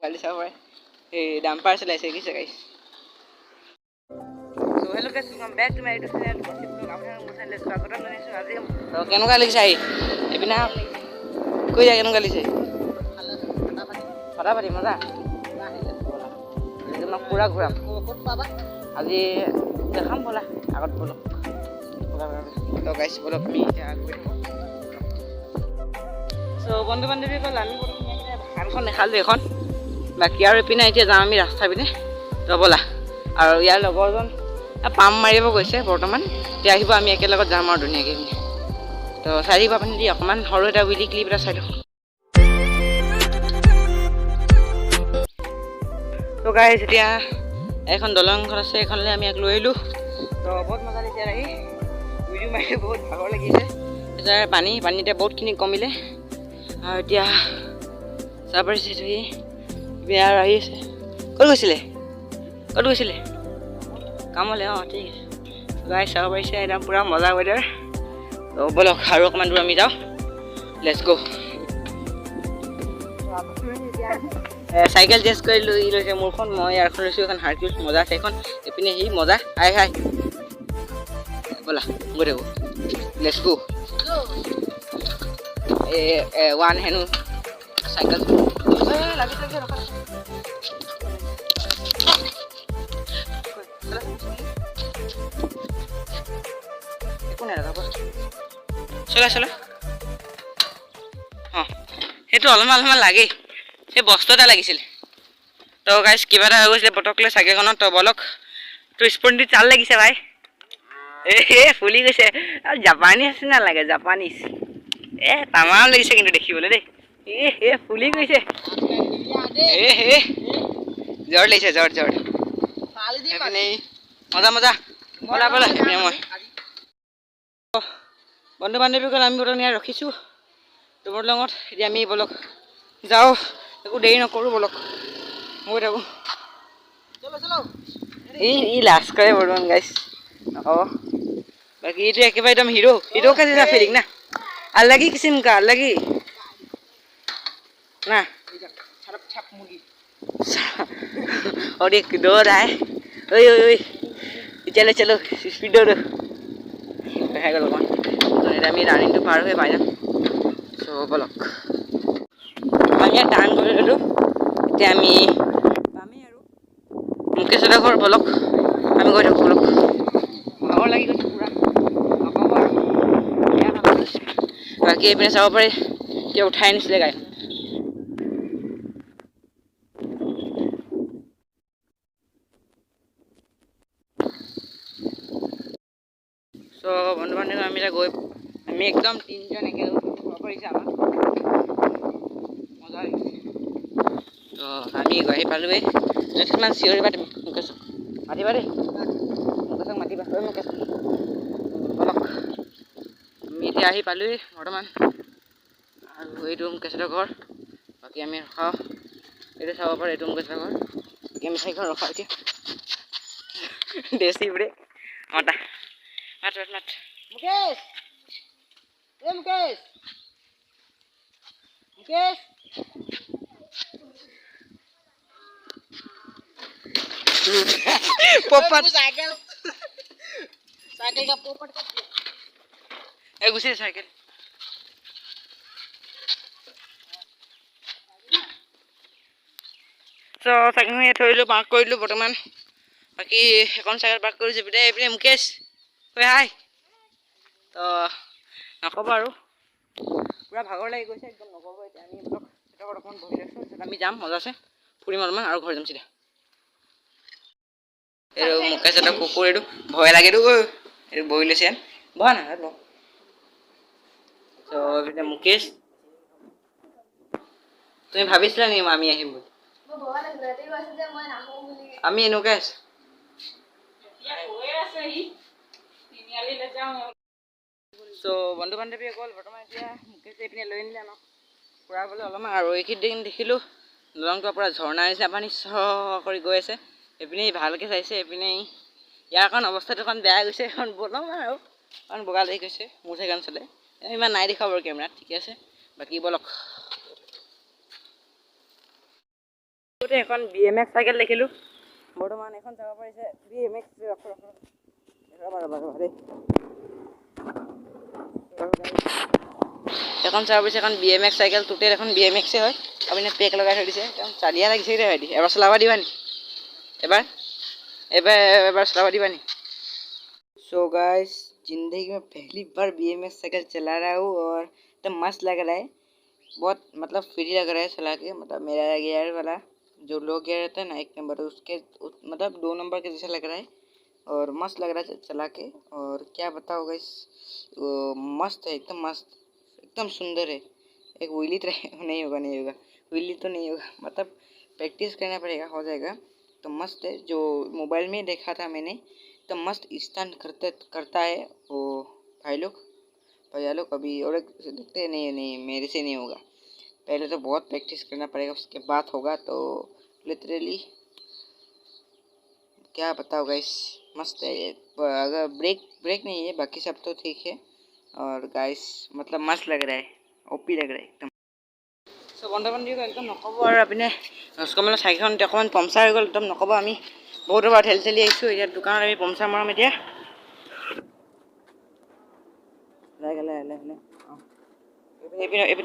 গাড়ী চাব পাৰে এই ডাম্পাৰ চলাইছে কি গাইছ So hello guys, welcome back to my YouTube channel. কেনেকুৱা লাগিছে আহি এইপিনে কৈ যা কেনেকুৱা লাগিছে ফটাফটি মজা তোমাক পুৰা ঘূৰাম আজি দেখাম ব'লা আগত ব'লক তো গাইছ ব'লক আমি এতিয়া গৈ থাকোঁ চ' বন্ধু বান্ধৱীসকল আমি ভালখন দেখালোঁ এখন বাকী আৰু এইপিনে এতিয়া যাওঁ আমি ৰাস্তা পিনে তো ব'লা আৰু ইয়াৰ লগৰজন পাম মাৰিব গৈছে বৰ্তমান এতিয়া আহিব আমি একেলগত যাম আৰু ধুনীয়াকৈ তো চাই দিব আপুনি দি অকণমান সৰু এটা উইলি ক্লিপ এটা চাই লওঁ তো গাইছ এতিয়া এখন দলংখন আছে এইখনলৈ আমি ইয়াক লৈ আহিলোঁ তো বহুত মজা লাগিছে আহি ভিডিঅ' মাৰি বহুত ভাগৰ লাগিছে এতিয়া পানীতে বহুতখিনি কমিলে আৰু এতিয়া চাব পাৰিছে ধুই বিয়াৰ আহি আছে ক'ত গৈছিলে কামলৈ অঁ ঠিক আছে গাই চাব পাৰিছে একদম পূৰা মজা ৱেডাৰ তো ব'লক আৰু অকণমান দূৰ আমি যাওঁ লেটছ গ' চাইকেল টেষ্ট কৰি লৈ লৈছে মোৰখন মই ইয়াৰখন লৈছোঁ এখন হাৰ্কিউছ মজা আছে এইখন এইপিনে সি মজা হাই ব'লা গৈ থাকোঁ লেটছ গ' ওৱান হেনো চাইকেল লাগি চলা অঁ সেইটো অলপমান লাগেই সেই বস্তু এটা লাগিছিলে তো গাইছ কিবা এটা হৈ গৈছিলে পটকলৈ চাইকেলখনত তো বলক তোৰ স্পৰ্টি চাল লাগিছে ভাই ফুলি গৈছে আৰু জাপানীজ আছে নালাগে জাপানীজ তামাম লাগিছে কিন্তু দেখিবলৈ দেই ফুলি গৈছে জ্বৰ লাগিছে জ্বৰ মজা ব'লা এইপিনে মই বন্ধু বান্ধৱীসকল আমি বৰ্তমান ইয়াত ৰখিছোঁ তোমাৰ লগত এতিয়া আমি ব'লক যাওঁ একো দেৰি নকৰোঁ ব'লক গৈ থাকোঁ ই লাজ কৰে বৰ্তমান গাইছ অঁ বাকী এইটো একেবাৰে একদম হিৰো का जैसा फीलिंग ना अलग ही किस्म का अलग ही ना और एक डोर है ओए चलो स्पीड डोर है गल मान तो আমি ৰানিংটো পাৰ হৈ পাই যাম চ' ব'লক আমি ইয়াত টাৰ্ণ কৰি ল'লোঁ এতিয়া আমি পামেই আৰু মুকেশহঁতৰ ঘৰ ব'লক আমি গৈ থাকোঁ ব'লক ভাগৰ লাগি গৈছে পূৰা বাকী এইপিনে চাব পাৰি এতিয়া উঠাই আনিছিলে গাড়ীখন চ' বন্ধু বান্ধৱ আমি এতিয়া গৈ আমি একদম তিনিজন একেলগে ঘৰ কৰিছে আমাক মজা লাগিছে তো আমি আহি পালোঁৱেই কিমান চিঞৰিবা তুমি মুকেশক মাতিবা দেই মুকেশক মাতিবা মুকেশ ব'লক আমি এতিয়া আহি পালোঁৱেই বৰ্তমান আৰু এইটো মুকেশহঁতৰ ঘৰ বাকী আমি ৰখাওঁ এইটো চাব পাৰোঁ এইটো মুকেশহঁতৰ ঘৰ বাকী আমি চাৰিখন ৰখাওঁ এতিয়া দেশী বোৰে মতা মাত মুকেশ पोपट साइकिल का पोपट कर दिया गुस्से साइकिल तो साइकिल में थोड़ी पार्क कर लो बर्तमान बाकी এখন সাইকেল পাৰ্ক কৰিছে এইপিনে মুকেশ ঐ হাই তো নক'ব আৰু পূৰা ভাগৰ লাগি গৈছে একদম নক'ব এতিয়া আমি ধৰক অকণমান বহি লৈছোঁ তাৰপিছত আমি যাম মজা আছে ফুৰিম অলপমান আৰু ঘৰ যাম চিধা এইটো মুকেশ এটা কুকুৰ এইটো ভয় লাগেতো এইটো বহি লৈছে বহা না ল তো এতিয়া মুকেশ তুমি ভাবিছিলা নেকি আমি আহিম বুলি আমি এনেকুৱাই আছোঁ চ' বন্ধু বান্ধৱীসকল বৰ্তমান এতিয়া মুকেশ এইপিনে লৈ আনিলে আমাক ফুৰাবলৈ অলপমান আৰু এইকেইদিন দেখিলোঁ দলংটোৰ পৰা ঝৰ্ণাৰ নিচিনা পানী কৰি গৈ আছে এইপিনে ভালকৈ চাইছে এইপিনে ইয়াৰ কাৰণ অৱস্থাটো অকণ বেয়া গৈছে এখন বলমান আৰু কাৰণ বগা লাগি গৈছে মোৰ চাইকেল চলে ইমান নাই দেখাব বাৰু কেমেৰাত ঠিকে আছে বাকী ব'লক এখন BMX চাইকেল দেখিলোঁ বৰ্তমান এখন চাব পাৰিছে BMX এখন চাব পাৰিছে এখন BMX চাইকেল টোটেল এখন BMXে হয় আপুনি পেক লগাই থৈ দিছে একদম চালিয়া লাগিছে দে ভাইটি এবাৰ চলাব দিবা নি এবাৰ चलावा दिवा नहीं। सो गाइस जिंदगी में पहली बार BMX साइकिल चला रहा हूँ और तो मस्त लग रहा है बहुत मतलब फ्री लग रहा है चला के मतलब मेरा गियर वाला जो लो गियर रहता है ना 1 नंबर उसके मतलब 2 नंबर के जैसा लग रहा है और मस्त लग रहा है चला के और क्या बताओ गाइस मस्त है एकदम सुंदर है। एक व्हीली तो नहीं होगा व्हीली तो नहीं होगा मतलब प्रैक्टिस करना पड़ेगा हो जाएगा तो मस्त है। जो मोबाइल में देखा था मैंने तो मस्त स्टंट करता है वो भैया लोग अभी और देखते नहीं मेरे से नहीं होगा पहले तो बहुत प्रैक्टिस करना पड़ेगा उसके बाद होगा तो लिटरली क्या बताओ गाइस मस्त है। अगर ब्रेक नहीं है बाकी सब तो ठीक है और गाइस मतलब मस्त लग रहा है ओपी लग रहा है एकदम। सो बंधु बान्धवी एकदम नकब और अपने रसकमल साइकेल अकमान पंचार हो गल एकदम नकब आमी बहुत बार ठेली आईसो इतना दुकान आमी पंचार माराम इतना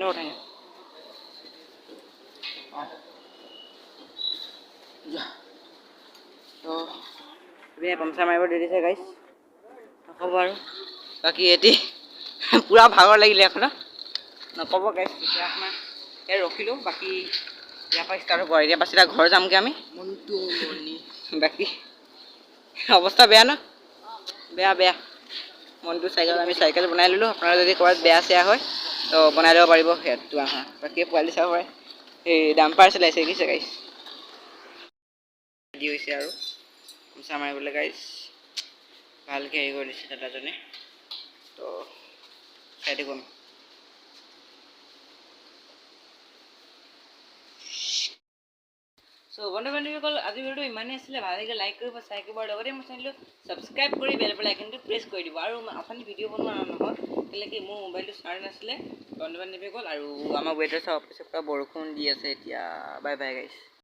उठाई तो इपिने पंचार मारिब दे दिसे गाइस नकब और बाकी एटी पूरा भागर लगिले এখন नकब गाइस এতিয়া আপোনাৰ এই ৰখিলো বাকি ইয়াৰ পৰা ষ্টাৰ্ট হ'ব এতিয়া বাছিলা ঘৰ যামগে আমি বাকি অৱস্থা বেয়া না বেয়া মনটো সাইকেল বনাই ললো আপনাৰা যদি কোৱাত বেয়া চেয়া হয় তো বনাই লব পাৰিব হেতু আহা বাকি পোৱালি চাব পাৰে এই ডাম্পাৰ চলাইছে কিছে গাইস দি হৈছে আৰু পইচা মাৰিবলৈ গাইস ভালকে হেৰি কৰি দিছে দাদাজনে তো চাই দেখোন। सो बंधु बान्धवीসকল আজি ভিডিওটো ইমানেই আছিলে ভাল লাগিলে লাইক কৰিব শ্বেয়াৰ কৰিব আৰু লগতে মোৰ চেনেলটো সাবস্ক্ৰাইব কৰি বেল আইকনটো প্ৰেছ কৰি দিব আৰু আপুনি ভিডিও বনোৱা নহয় কেলে কি মোৰ মোবাইলটো চাৰ্জ নাছিলে বন্ধু বান্ধৱীসকল আৰু আমাৰ ৱেডাৰ চাওক বৰষুণ দি আছে এতিয়া বাই বাই গাইস।